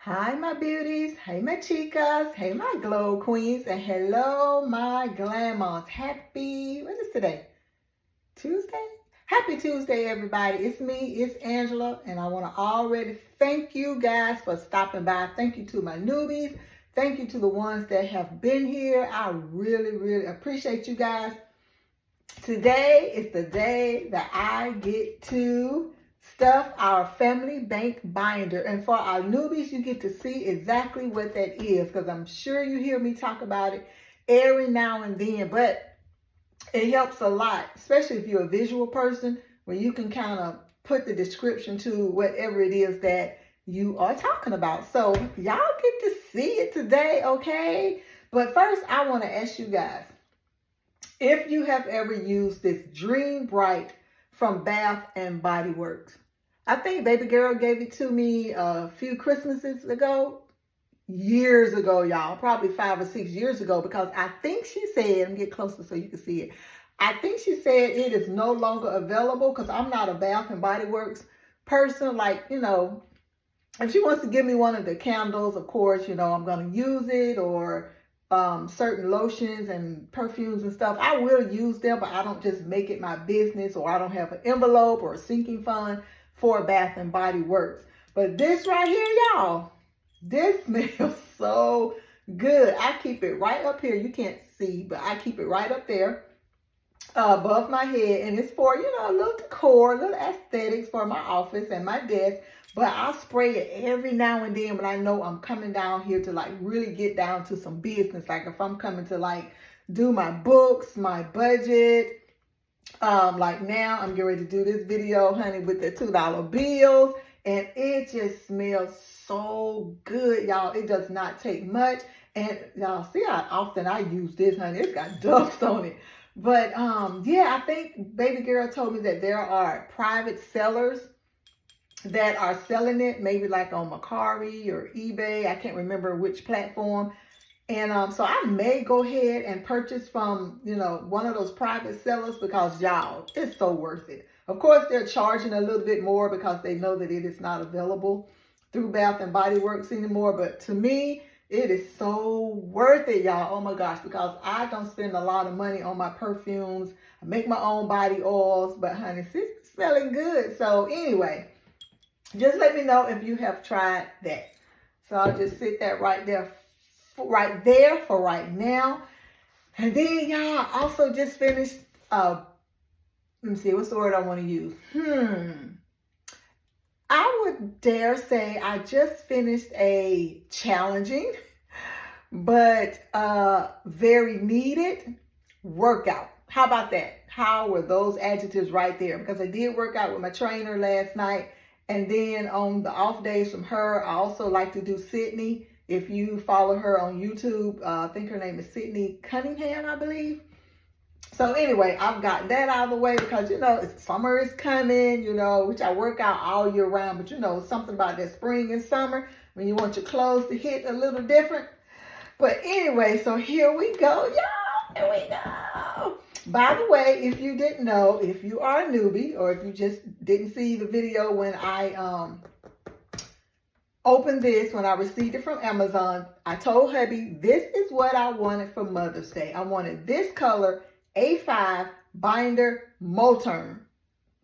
Hi, my beauties. Hey, my chicas. Hey, my glow queens. And hello, my Glamm-Mahs. Happy, what is today? Tuesday? Happy Tuesday, everybody. It's me, it's Angela, and I want to already thank you guys for stopping by. Thank you to my newbies. Thank you to the ones that have been here. I really, really appreciate you guys. Today is the day that I get to stuff our family bank binder. And for our newbies, you get to see exactly what that is, because I'm sure you hear me talk about it every now and then. But it helps a lot, especially if you're a visual person, where you can kind of put the description to whatever it is that you are talking about. So y'all get to see it today, okay? But first, I want to ask you guys, if you have ever used this Dream Bright from Bath and Body Works. I think baby girl gave it to me a few Christmases ago, years ago, y'all, probably 5 or 6 years ago, because I think she said, let me get closer so you can see it. I think she said it is no longer available, because I'm not a Bath and Body Works person. Like, if she wants to give me one of the candles, of course, I'm going to use it, or certain lotions and perfumes and stuff. I will use them, but I don't just make it my business, or I don't have an envelope or a sinking fund for Bath and Body Works. But this right here, y'all, this smells so good. I keep it right up here. You can't see, but I keep it right up there above my head, and it's for, a little decor, a little aesthetics for my office and my desk. But I'll spray it every now and then when I know I'm coming down here to like really get down to some business. Like if I'm coming to like do my books, my budget. Like now I'm getting ready to do this video, honey, with the $2 bills. And it just smells so good, y'all. It does not take much. And y'all see how often I use this, honey. It's got dust on it. But yeah, I think baby girl told me that there are private sellers that are selling it, maybe like on Mercari or eBay. I can't remember which platform. And so I may go ahead and purchase from, one of those private sellers, because y'all, it's so worth it. Of course, they're charging a little bit more because they know that it is not available through Bath and Body Works anymore. But to me, it is so worth it, y'all. Oh my gosh, because I don't spend a lot of money on my perfumes. I make my own body oils, but honey, it's smelling good. So anyway, just let me know if you have tried that. So I'll just sit that right there for right now. And then y'all, also just finished, let me see, what's the word I want to use? I would dare say I just finished a challenging, but very needed workout. How about that? How were those adjectives right there? Because I did work out with my trainer last night. And then on the off days from her, I also like to do Sydney. If you follow her on YouTube, I think her name is Sydney Cunningham, I believe. So anyway, I've got that out of the way because, summer is coming, which I work out all year round. But, something about that spring and summer when you want your clothes to hit a little different. But anyway, so here we go, y'all. Here we go. By the way, if you didn't know, if you are a newbie, or if you just didn't see the video when I opened this, when I received it from Amazon, I told hubby this is what I wanted for Mother's Day. I wanted this color, A5 binder, Moterm.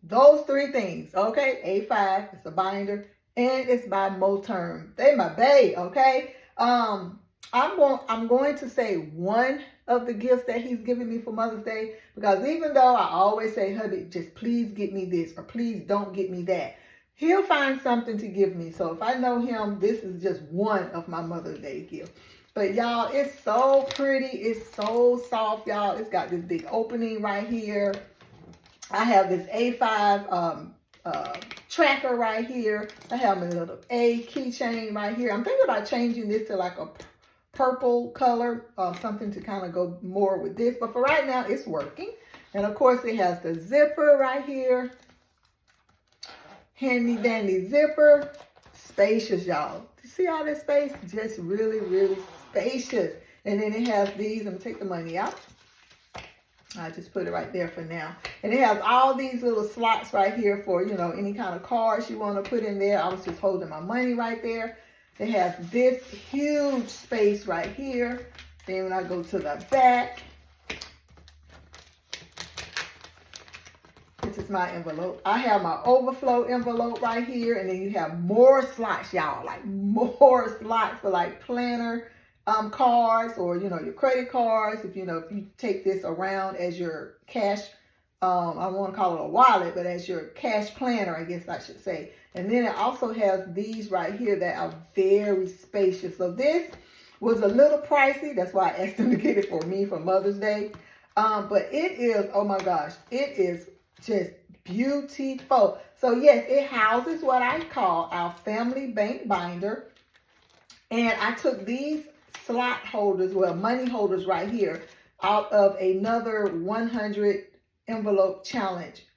Those three things, okay? A5, it's a binder, and it's by Moterm. They my bae, okay? I'm going to say one of the gifts that he's giving me for Mother's Day, because even though I always say, hubby, just please get me this, or please don't get me that, he'll find something to give me. So if I know him, this is just one of my Mother's Day gifts. But y'all, it's so pretty. It's so soft, y'all. It's got this big opening right here. I have this A5 tracker right here. I have my little A keychain right here. I'm thinking about changing this to like a purple color, something to kind of go more with this. But for right now, it's working. And of course, it has the zipper right here. Handy dandy zipper. Spacious, y'all. You see all that space? Just really, really spacious. And then it has these. I'm going to take the money out. I just put it right there for now. And it has all these little slots right here for, any kind of cards you want to put in there. I was just holding my money right there. It has this huge space right here. Then when I go to the back, this is my envelope. I have my overflow envelope right here, and then you have more slots, y'all, like more slots for like planner cards, or your credit cards. If if you take this around as your cash, I don't want to call it a wallet, but as your cash planner, I guess I should say. And then it also has these right here that are very spacious. So this was a little pricey. That's why I asked them to get it for me for Mother's Day. But it is, oh my gosh, it is just beautiful. So yes, it houses what I call our family bank binder. And I took these slot holders, well, money holders right here, out of another 100 envelope challenge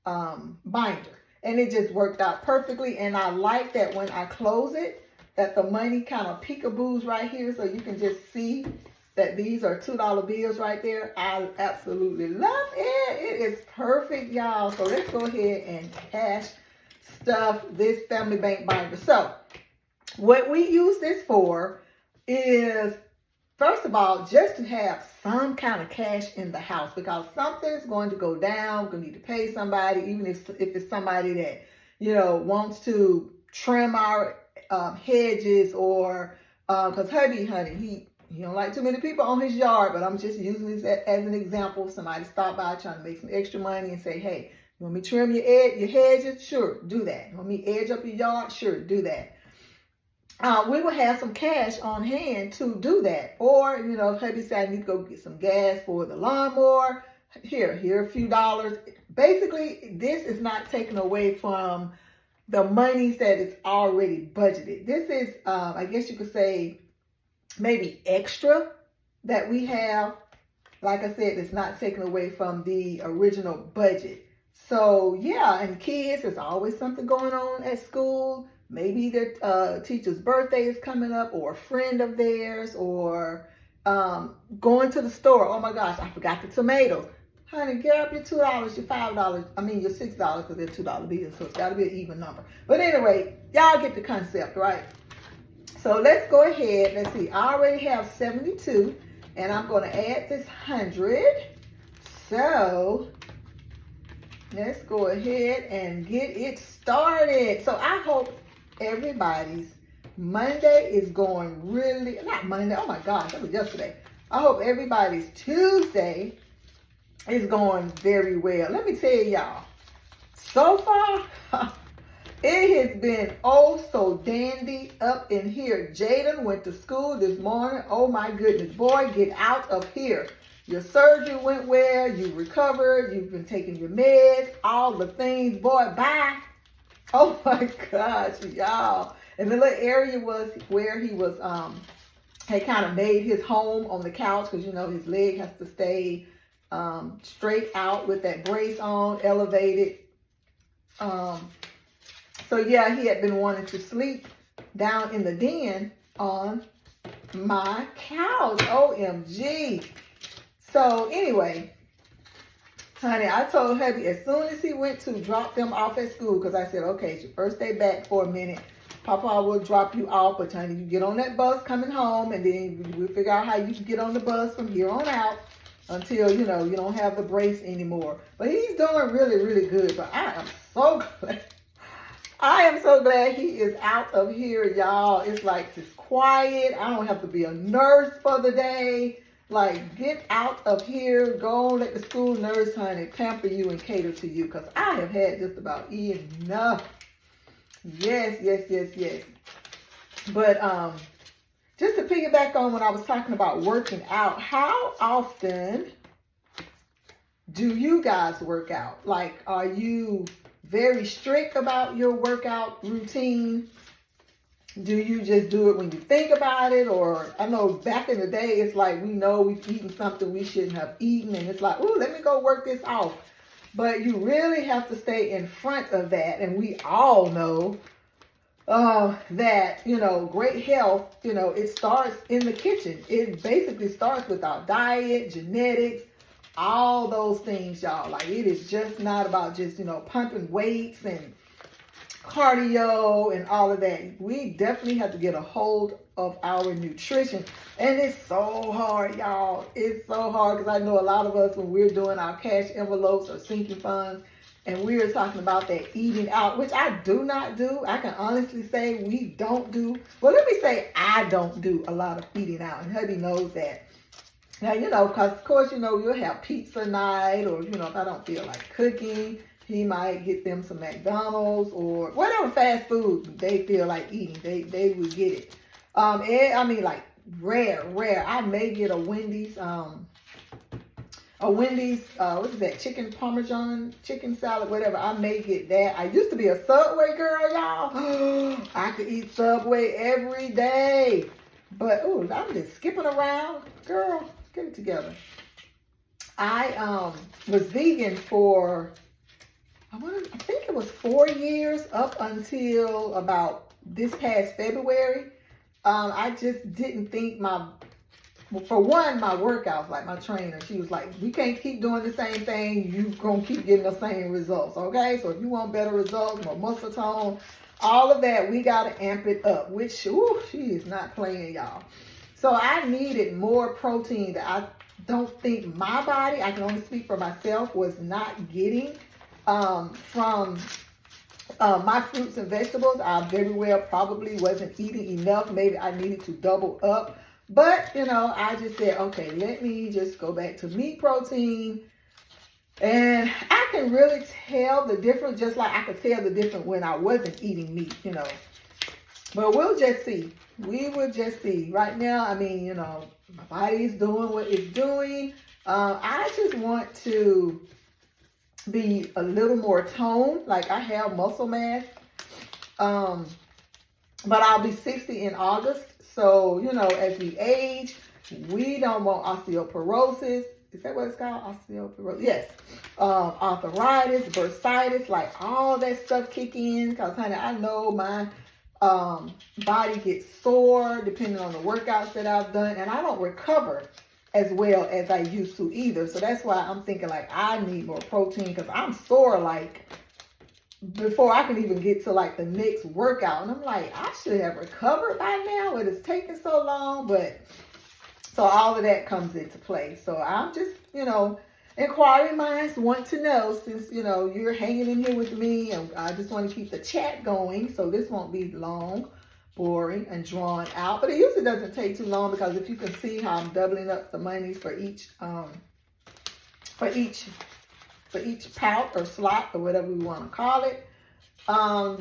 binder. And it just worked out perfectly. And I like that when I close it, that the money kind of peekaboos right here, so you can just see that these are $2 bills right there. I absolutely love it. It is perfect, y'all. So let's go ahead and cash stuff this family bank binder. So what we use this for is, first of all, just to have some kind of cash in the house, because something's going to go down. We're going to need to pay somebody, even if it's somebody that, wants to trim our hedges, or because honey, he don't like too many people on his yard, but I'm just using this as an example. Somebody stop by trying to make some extra money and say, hey, you want me to trim your hedges? Sure, do that. You want me to edge up your yard? Sure, do that. We will have some cash on hand to do that. Or, if hubby said I need to go get some gas for the lawnmower, here a few dollars. Basically, this is not taken away from the monies that is already budgeted. This is, I guess you could say, maybe extra that we have. Like I said, it's not taken away from the original budget. So yeah, and kids, there's always something going on at school. Maybe their teacher's birthday is coming up, or a friend of theirs, or going to the store. Oh my gosh, I forgot the tomatoes. Honey, get up your $2, your $5, I mean your $6, because they're $2 bills, so it's got to be an even number. But anyway, y'all get the concept, right? So let's go ahead. Let's see. I already have 72, and I'm going to add this 100. So let's go ahead and get it started. So I hope everybody's Monday is going really, not Monday, oh my gosh, that was yesterday. I hope everybody's Tuesday is going very well. Let me tell y'all, so far, it has been oh so dandy up in here. Jaden went to school this morning. Oh my goodness, boy, get out of here. Your surgery went well, you recovered, you've been taking your meds, all the things, boy, bye. Oh my gosh, y'all. And the little area was where he was, had kind of made his home on the couch, because his leg has to stay straight out with that brace on, elevated. So yeah, he had been wanting to sleep down in the den on my couch. OMG. So anyway, honey, I told hubby as soon as he went to drop them off at school, because I said, okay, it's your first day back for a minute. Papa will drop you off, but honey, you get on that bus coming home, and then we'll figure out how you can get on the bus from here on out until, you don't have the brace anymore. But he's doing really, really good. But I am so glad. I am so glad he is out of here, y'all. It's like just quiet. I don't have to be a nurse for the day. Like, get out of here. Go let the school nurse, honey, pamper you and cater to you, because I have had just about enough. Yes. But just to piggyback on when I was talking about working out, how often do you guys work out? Like, are you very strict about your workout routine? Do you just do it when you think about it? Or I know back in the day, it's like we know we've eaten something we shouldn't have eaten, and it's like, ooh, let me go work this off. But you really have to stay in front of that. And we all know that, great health, it starts in the kitchen. It basically starts with our diet, genetics, all those things, y'all. Like, it is just not about just, pumping weights and cardio and all of that. We definitely have to get a hold of our nutrition. And it's so hard, y'all. It's so hard because I know a lot of us, when we're doing our cash envelopes or sinking funds, and we were talking about that eating out, which I do not do. I can honestly say we don't do. Well, let me say I don't do a lot of eating out. And hubby knows that. Now, because of course, we'll have pizza night, or, if I don't feel like cooking, he might get them some McDonald's or whatever fast food they feel like eating. They would get it. Like rare. I may get a Wendy's, what is that? Chicken Parmesan, chicken salad, whatever. I may get that. I used to be a Subway girl, y'all. I could eat Subway every day. But, I'm just skipping around. Girl, get it together. I was vegan for, I think it was 4 years, up until about this past February. I just didn't think for one, my workouts, like my trainer, she was like, we can't keep doing the same thing. You're going to keep getting the same results, okay? So if you want better results, more muscle tone, all of that, we got to amp it up, which, she is not playing, y'all. So I needed more protein that I don't think my body, I can only speak for myself, was not getting from my fruits and vegetables. I very well probably wasn't eating enough. Maybe I needed to double up. But, I just said, okay, let me just go back to meat protein. And I can really tell the difference, just like I could tell the difference when I wasn't eating meat, But we'll just see. We will just see. Right now, my body's doing what it's doing. I just want to be a little more toned. Like, I have muscle mass. But I'll be 60 in August. So, as we age, we don't want osteoporosis. Is that what it's called? Osteoporosis? Yes. Arthritis, bursitis, like all that stuff kick in. Because, honey, I know my body gets sore depending on the workouts that I've done. And I don't recover as well as I used to either. So that's why I'm thinking like I need more protein, because I'm sore like before I can even get to like the next workout. And I'm like, I should have recovered by now, but it's taking so long. But so all of that comes into play. So I'm just, inquiring minds want to know, since, you're hanging in here with me, and I just want to keep the chat going. So this won't be long, boring, and drawn out. But it usually doesn't take too long, because if you can see how I'm doubling up the monies for each pout or slot or whatever we want to call it.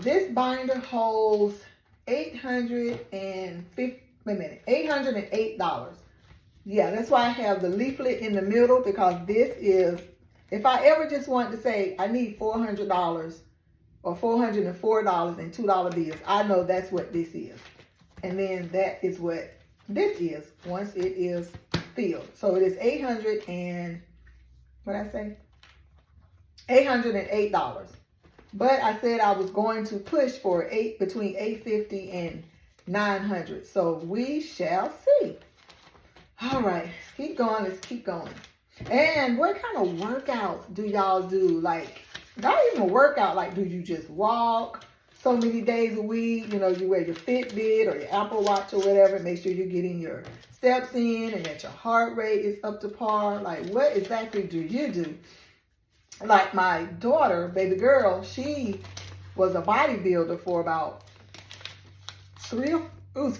This binder holds $808. Yeah, that's why I have the leaflet in the middle, because this is, if I ever just wanted to say I need $400 or $404 in $2 bills, I know that's what this is. And then that is what this is once it is filled. So it is $808. But I said I was going to push for between $850 and $900. So we shall see. All right, let's keep going. And what kind of workouts do y'all do? Like, not even a workout, like, do you just walk so many days a week? You wear your Fitbit or your Apple Watch or whatever, make sure you're getting your steps in and that your heart rate is up to par. Like, what exactly do you do? Like my daughter, baby girl, she was a bodybuilder for about 3 or 4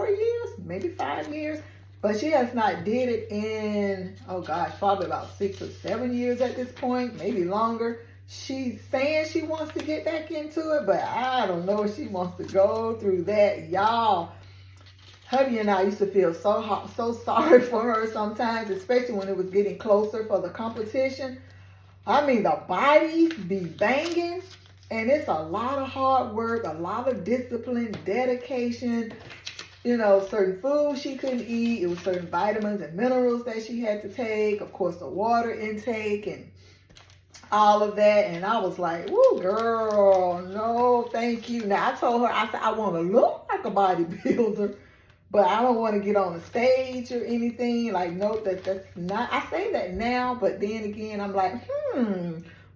years, maybe 5 years. But she has not did it in, probably about 6 or 7 years at this point, maybe longer. She's saying she wants to get back into it, but I don't know if she wants to go through that. Y'all, hubby and I used to feel so sorry for her sometimes, especially when it was getting closer for the competition. The bodies be banging, and it's a lot of hard work, a lot of discipline, dedication. Certain foods she couldn't eat. It was certain vitamins and minerals that she had to take. Of course, the water intake and all of that. And I was like, woo, girl, no, thank you. Now, I told her, I said, I want to look like a bodybuilder, but I don't want to get on the stage or anything. Like, no, that's not. I say that now, but then again, I'm like,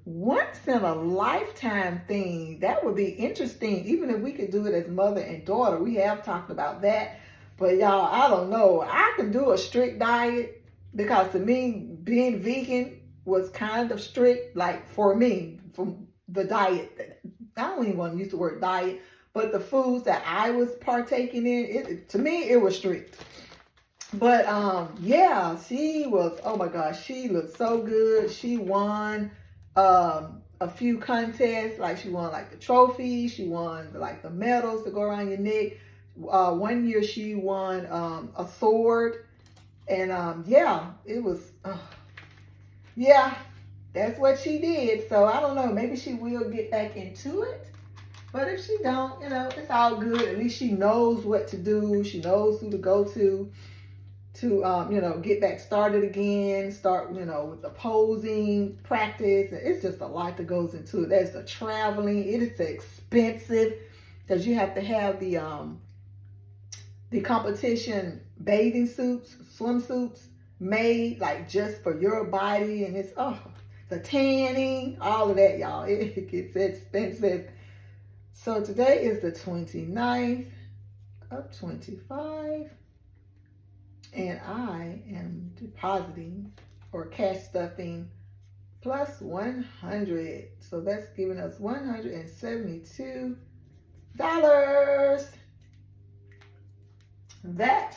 once in a lifetime thing. That would be interesting, even if we could do it as mother and daughter. We have talked about that. But y'all, I don't know. I can do a strict diet because to me, being vegan was kind of strict, like for me, from the diet. I don't even want to use the word diet, but the foods that I was partaking in, to me, it was strict. But yeah, she was, oh my gosh, she looked so good. She won a few contests, like she won like the trophy, she won like the medals to go around your neck. One year she won a sword, and yeah, it was yeah, that's what she did. So I don't know, maybe she will get back into it. But if she don't, it's all good. At least she knows what to do. She knows who to go to get back started again, start, with the posing practice. It's just a lot that goes into it. There's the traveling. It is expensive because you have to have the competition bathing suits, swimsuits made like just for your body. And it's, the tanning, all of that, y'all. It gets expensive. So today is the 29th of 25. And I am depositing or cash stuffing plus 100. So that's giving us $172. That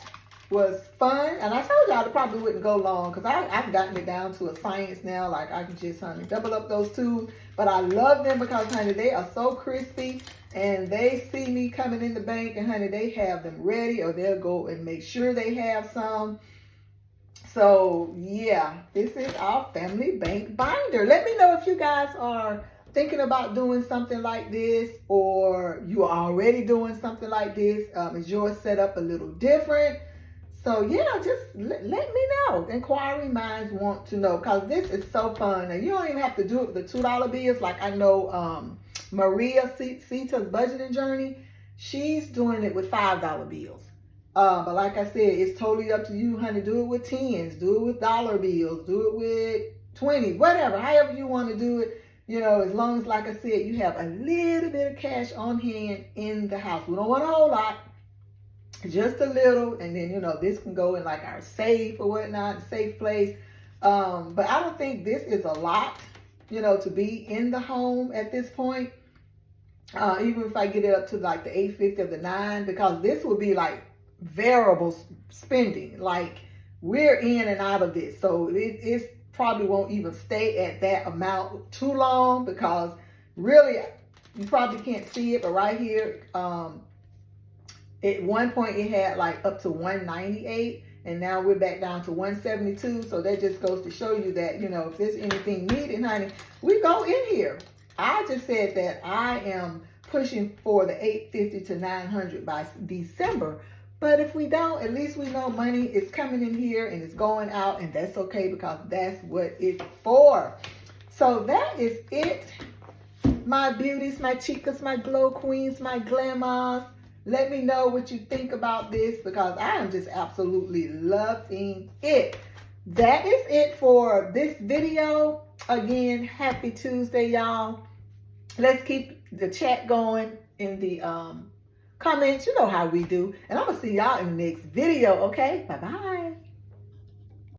was fun. And I told y'all it probably wouldn't go long because I've gotten it down to a science now. Like I can just, honey, double up those tubes. But I love them because, honey, they are so crispy. And they see me coming in the bank, and honey, they have them ready, or they'll go and make sure they have some. So yeah, this is our family bank binder. Let me know if you guys are thinking about doing something like this, or you are already doing something like this. Is yours set up a little different? So yeah, just let me know. Inquiring minds want to know, because this is so fun. And you don't even have to do it with the $2 bills. Like I know Maria Sita's budgeting journey, she's doing it with $5 bills. But like I said, it's totally up to you, honey. Do it with tens, do it with dollar bills, do it with 20, whatever, however you want to do it. As long as, like I said, you have a little bit of cash on hand in the house. We don't want a whole lot, just a little. And then, this can go in like our safe or whatnot, a safe place. But I don't think this is a lot, to be in the home at this point. Even if I get it up to like the 850 or the 9, because this will be like variable spending. Like we're in and out of this. So it probably won't even stay at that amount too long, because really you probably can't see it, but right here, at one point it had like up to 198, and now we're back down to 172. So that just goes to show you that, if there's anything needed, honey, we go in here. I just said that I am pushing for the 850 to 900 by December. But if we don't, at least we know money is coming in here and it's going out, and that's okay, because that's what it's for. So that is it, my beauties, my chicas, my glow queens, my Glamm-Mahs. Let me know what you think about this, because I am just absolutely loving it. That is it for this video. Again, happy Tuesday, y'all. Let's keep the chat going in the comments. You know how we do. And I'm going to see y'all in the next video, okay? Bye-bye.